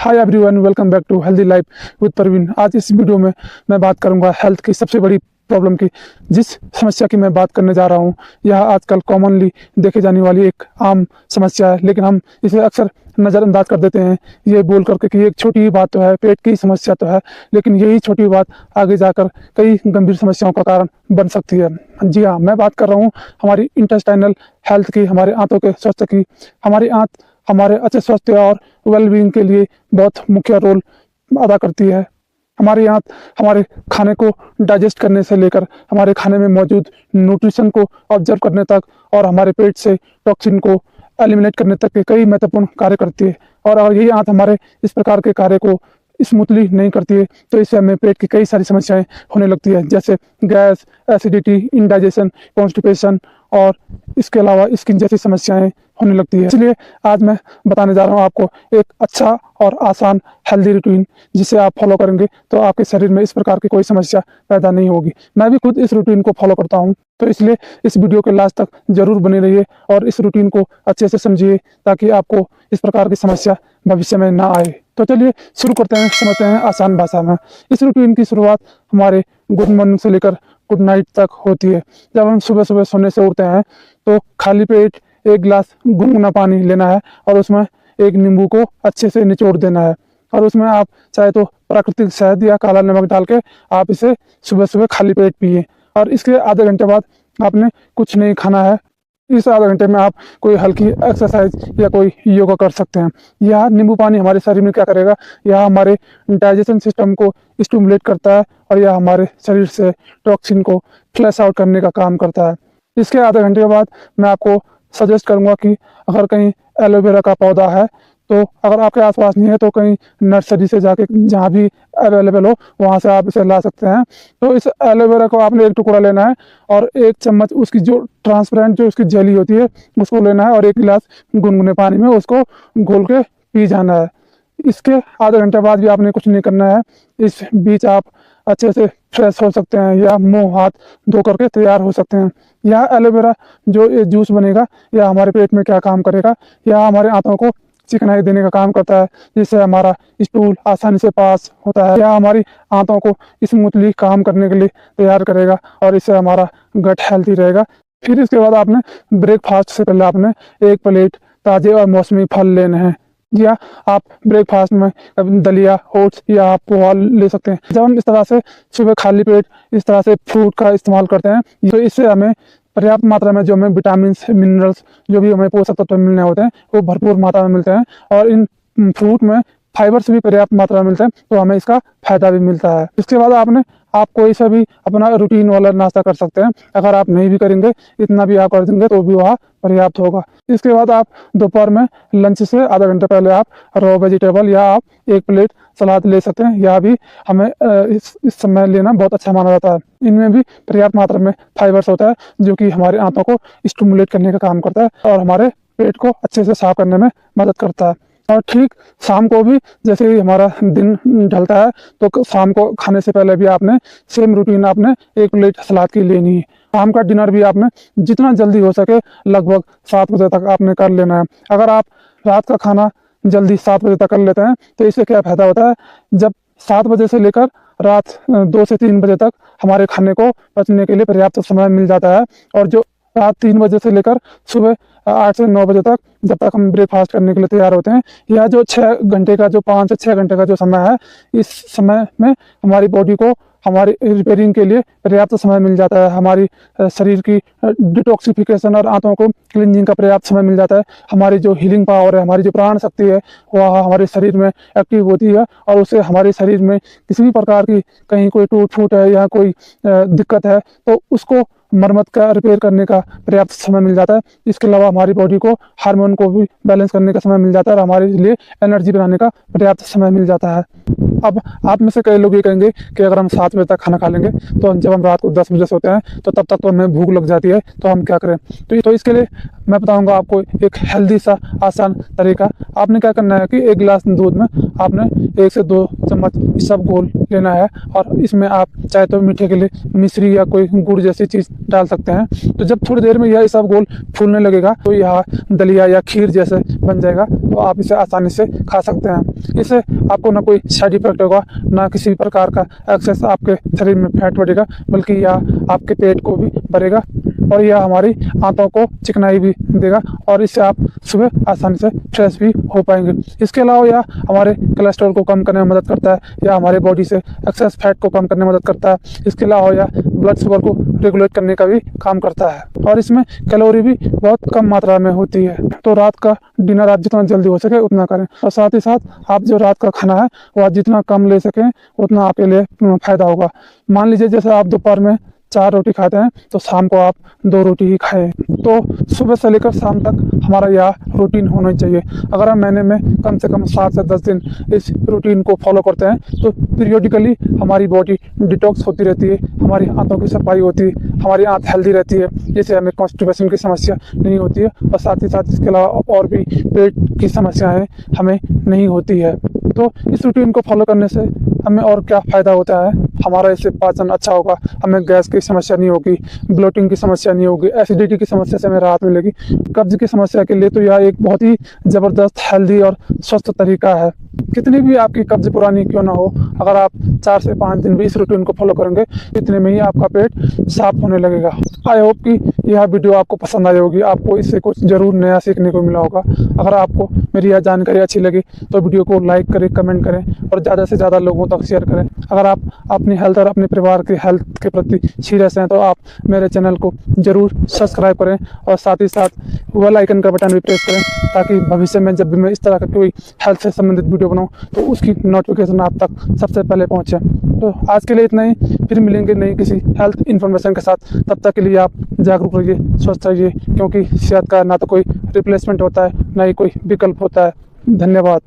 Hi everyone, welcome back to healthy life with Praveen. आज इस video में मैं बात करूंगा हेल्थ की सबसे बड़ी प्रॉब्लम की। जिस समस्या की मैं बात करने जा रहा हूं, यह आजकल कॉमनली देखे जाने वाली एक आम समस्या है, लेकिन हम इसे अक्सर नज़रअंदाज कर देते हैं ये बोल करके कि एक छोटी बात तो है, पेट की समस्या तो है, लेकिन यही छोटी बात आगे जाकर कई गंभीर समस्याओं का कारण बन सकती है। जी हाँ, मैं बात कर रहा हूँ हमारी इंटेस्टाइनल हेल्थ की, हमारे आंतों के स्वास्थ्य की। हमारी आंत हमारे अच्छे स्वास्थ्य और वेलबींग के लिए बहुत मुख्य रोल अदा करती है। हमारी आंत हमारे खाने को डाइजेस्ट करने से लेकर हमारे खाने में मौजूद न्यूट्रिशन को ऑब्जर्व करने तक और हमारे पेट से टॉक्सिन को एलिमिनेट करने तक के कई महत्वपूर्ण कार्य करती है। और अगर यही आंत हमारे इस प्रकार के कार्य को स्मूथली नहीं करती है तो इससे हमें पेट की कई सारी समस्याएं होने लगती है, जैसे गैस, एसिडिटी, इंडाइजेशन, कॉन्स्टिपेशन और इसके अलावा स्किन जैसी समस्याएं होने लगती है। इसलिए आज मैं बताने जा रहा हूं आपको एक अच्छा और आसान हेल्दी रूटीन, जिसे आप फॉलो करेंगे तो आपके शरीर में इस प्रकार की कोई समस्या पैदा नहीं होगी। मैं भी खुद इस रूटीन को फॉलो करता हूं, तो इसलिए इस वीडियो के लास्ट तक जरूर बने रहिए और इस रूटीन को अच्छे से समझिए ताकि आपको इस प्रकार की समस्या भविष्य में ना आए। तो चलिए शुरू करते हैं, समझते हैं आसान भाषा में। इस रूटीन की शुरुआत हमारे गुड मॉर्निंग से लेकर गुड नाइट तक होती है। जब हम सुबह सुबह सोने से उठते हैं तो खाली पेट एक गिलास गुनगुना पानी लेना है और उसमें एक नींबू को अच्छे से निचोड़ देना है और उसमें आप चाहे तो प्राकृतिक शहद या काला नमक डाल के आप इसे सुबह सुबह खाली पेट पिए। और इसके आधे घंटे बाद आपने कुछ नहीं खाना है। इस आधे घंटे में आप कोई हल्की एक्सरसाइज या कोई योगा कर सकते हैं। यह नींबू पानी हमारे शरीर में क्या करेगा, यह हमारे डाइजेशन सिस्टम को स्टिमुलेट करता है और यह हमारे शरीर से टॉक्सिन को फ्लैश आउट करने का काम करता है। इसके आधे घंटे के बाद मैं आपको सजेस्ट करूंगा कि अगर कहीं एलोवेरा का पौधा है तो अगर आपके आसपास नहीं है तो कहीं नर्सरी से जाके जहाँ भी अवेलेबल हो वहाँ से आप इसे ला सकते हैं। तो इस एलोवेरा को आपने एक टुकड़ा लेना है और एक चम्मच उसकी जो ट्रांसपेरेंट जो उसकी जेली होती है उसको लेना है और एक गिलास गुनगुने पानी में उसको घोल के पी जाना है। इसके आधे घंटे बाद भी आपने कुछ नहीं करना है। इस बीच आप अच्छे से फ्रेश हो सकते हैं या मुंह हाथ धो करके तैयार हो सकते हैं। यह एलोवेरा जो ये जूस बनेगा यह हमारे पेट में क्या काम करेगा, यह हमारे आंतों को चिकनाई देने का काम करता है, जिससे हमारा स्टूल आसानी से पास होता है। यह हमारी आंतों को स्मूथली काम करने के लिए तैयार करेगा और इससे हमारा गट हेल्थी रहेगा। फिर इसके बाद आपने ब्रेकफास्ट से पहले आपने एक प्लेट ताज़े और मौसमी फल लेने हैं, या आप ब्रेकफास्ट में दलिया, ओट्स या आप पोहा ले सकते हैं। जब हम इस तरह से सुबह खाली पेट इस तरह से फ्रूट का इस्तेमाल करते हैं तो इससे हमें पर्याप्त मात्रा में जो हमें विटामिन, मिनरल्स, जो भी हमें पोषक तत्व मिलने होते हैं वो भरपूर मात्रा में मिलते हैं और इन फ्रूट में फाइबर्स भी पर्याप्त मात्रा में मिलते हैं, तो हमें इसका फायदा भी मिलता है। इसके बाद आप कोई सा भी अपना रूटीन वाला नाश्ता कर सकते हैं। अगर आप नहीं भी करेंगे, इतना भी आप कर देंगे तो भी वह पर्याप्त होगा। इसके बाद आप दोपहर में लंच से आधा घंटे पहले आप रॉ वेजिटेबल या आप एक प्लेट सलाद ले सकते हैं। यह भी हमें इस समय लेना बहुत अच्छा माना जाता है। इनमें भी पर्याप्त मात्रा में फाइबर्स होता है जो कि हमारे आंतों को स्टिमुलेट करने का काम करता है और हमारे पेट को अच्छे से साफ करने में मदद करता है। और ठीक शाम को भी जैसे ही हमारा दिन ढलता है तो शाम को खाने से पहले भी आपने सेम रूटीन आपने एक प्लेट सलाद की लेनी है। शाम का डिनर भी आपने जितना जल्दी हो सके लगभग 7 बजे तक आपने कर लेना है। अगर आप रात का खाना जल्दी 7 बजे तक कर लेते हैं तो इससे क्या फ़ायदा होता है, जब 7 बजे से लेकर रात 2 से 3 बजे तक हमारे खाने को पचने के लिए पर्याप्त समय मिल जाता है और जो रात 3 बजे से लेकर सुबह 8 से 9 बजे तक जब तक हम ब्रेकफास्ट करने के लिए तैयार होते हैं, यह जो 6 घंटे का जो 5 से 6 घंटे का जो समय है, इस समय में हमारी बॉडी को हमारी रिपेयरिंग के लिए पर्याप्त समय मिल जाता है। हमारी शरीर की डिटॉक्सिफिकेशन और आंतों को क्लींजिंग का पर्याप्त समय मिल जाता है। हमारी जो हीलिंग पावर है, हमारी जो प्राण शक्ति है, वह हमारे शरीर में एक्टिव होती है और उससे हमारे शरीर में किसी भी प्रकार की कहीं कोई टूट फूट है या कोई दिक्कत है तो उसको मरम्मत का रिपेयर करने का पर्याप्त समय मिल जाता है। इसके अलावा हमारी बॉडी को हार्मोन को भी बैलेंस करने का समय मिल जाता है और हमारे लिए एनर्जी बनाने का पर्याप्त समय मिल जाता है। अब आप में से कई लोग ये कहेंगे कि अगर हम 7 बजे तक खाना खा लेंगे तो जब हम रात को 10 बजे सोते हैं तो तब तक तो हमें भूख लग जाती है, तो हम क्या करें। तो इसके लिए मैं बताऊंगा आपको एक हेल्दी सा आसान तरीका। आपने क्या करना है कि एक गिलास दूध में आपने 1 से 2 चम्मच सब घोल लेना है और इसमें आप चाहे तो मीठे के लिए मिश्री या कोई गुड़ जैसी चीज़ डाल सकते हैं। तो जब थोड़ी देर में यह सब गोल फूलने लगेगा तो यह दलिया या खीर जैसे बन जाएगा, तो आप इसे आसानी से खा सकते हैं। इससे आपको ना कोई साइड इफेक्ट होगा, ना किसी प्रकार का एक्सेस आपके शरीर में फैट बढ़ेगा, बल्कि यह आपके पेट को भी भरेगा और यह हमारी आंतों को चिकनाई भी देगा और इससे आप सुबह आसानी से फ्रेश भी हो पाएंगे। इसके अलावा यह हमारे कोलेस्ट्रॉल को कम करने में मदद करता है, या हमारे बॉडी से एक्सेस फैट को कम करने में मदद करता है। इसके अलावा यह ब्लड शुगर को रेगुलेट करने का भी काम करता है और इसमें कैलोरी भी बहुत कम मात्रा में होती है। तो रात का डिनर आप जितना जल्दी हो सके उतना करें, और साथ ही साथ आप जो रात का खाना है वो आप जितना कम ले सकें उतना आपके लिए फायदा होगा। मान लीजिए जैसे आप दोपहर में 4 रोटी खाते हैं तो शाम को आप 2 रोटी ही खाएं। तो सुबह से लेकर शाम तक हमारा यह रूटीन होना चाहिए। अगर हम महीने में कम से कम 7 से 10 दिन इस रूटीन को फॉलो करते हैं तो पीरियोडिकली हमारी बॉडी डिटॉक्स होती रहती है, हमारी आंतों की सफाई होती है, हमारी आंत हेल्दी रहती है, जिससे हमें कॉन्स्टिपेशन की समस्या नहीं होती है और साथ ही साथ इसके अलावा और भी पेट की समस्याएं हमें नहीं होती है। तो इस रूटीन को फॉलो करने से हमें और क्या फ़ायदा होता है, हमारा इससे पाचन अच्छा होगा, हमें गैस की समस्या नहीं होगी, ब्लोटिंग की समस्या नहीं होगी, एसिडिटी की समस्या से हमें राहत मिलेगी। कब्ज की समस्या के लिए तो यह एक बहुत ही ज़बरदस्त, हेल्दी और स्वस्थ तरीका है। कितनी भी आपकी कब्ज पुरानी क्यों ना हो, अगर आप 4 से 5 दिन भी इस रूटीन को फॉलो करेंगे, इतने में ही आपका पेट साफ होने लगेगा। आई होप कि यह वीडियो आपको पसंद आई होगी, आपको इससे कुछ ज़रूर नया सीखने को मिला होगा। अगर आपको मेरी यह जानकारी अच्छी लगी तो वीडियो को लाइक करें, कमेंट करें और ज़्यादा से ज़्यादा लोगों तक शेयर करें। अगर आप अपनी हेल्थ और अपने परिवार की हेल्थ के प्रति सीरियस हैं तो आप मेरे चैनल को ज़रूर सब्सक्राइब करें और साथ ही साथ बेल आइकन का बटन भी प्रेस करें, ताकि भविष्य में जब भी मैं इस तरह का कोई हेल्थ से संबंधित वीडियो बनाऊं तो उसकी नोटिफिकेशन आप तक सबसे पहले पहुंचे। तो आज के लिए इतना ही, फिर मिलेंगे नई किसी हेल्थ इन्फॉर्मेशन के साथ। तब तक के लिए आप जागरूक रहिए, स्वस्थ रहिए, क्योंकि सेहत का ना तो कोई रिप्लेसमेंट होता है, ना ही कोई विकल्प होता है। धन्यवाद।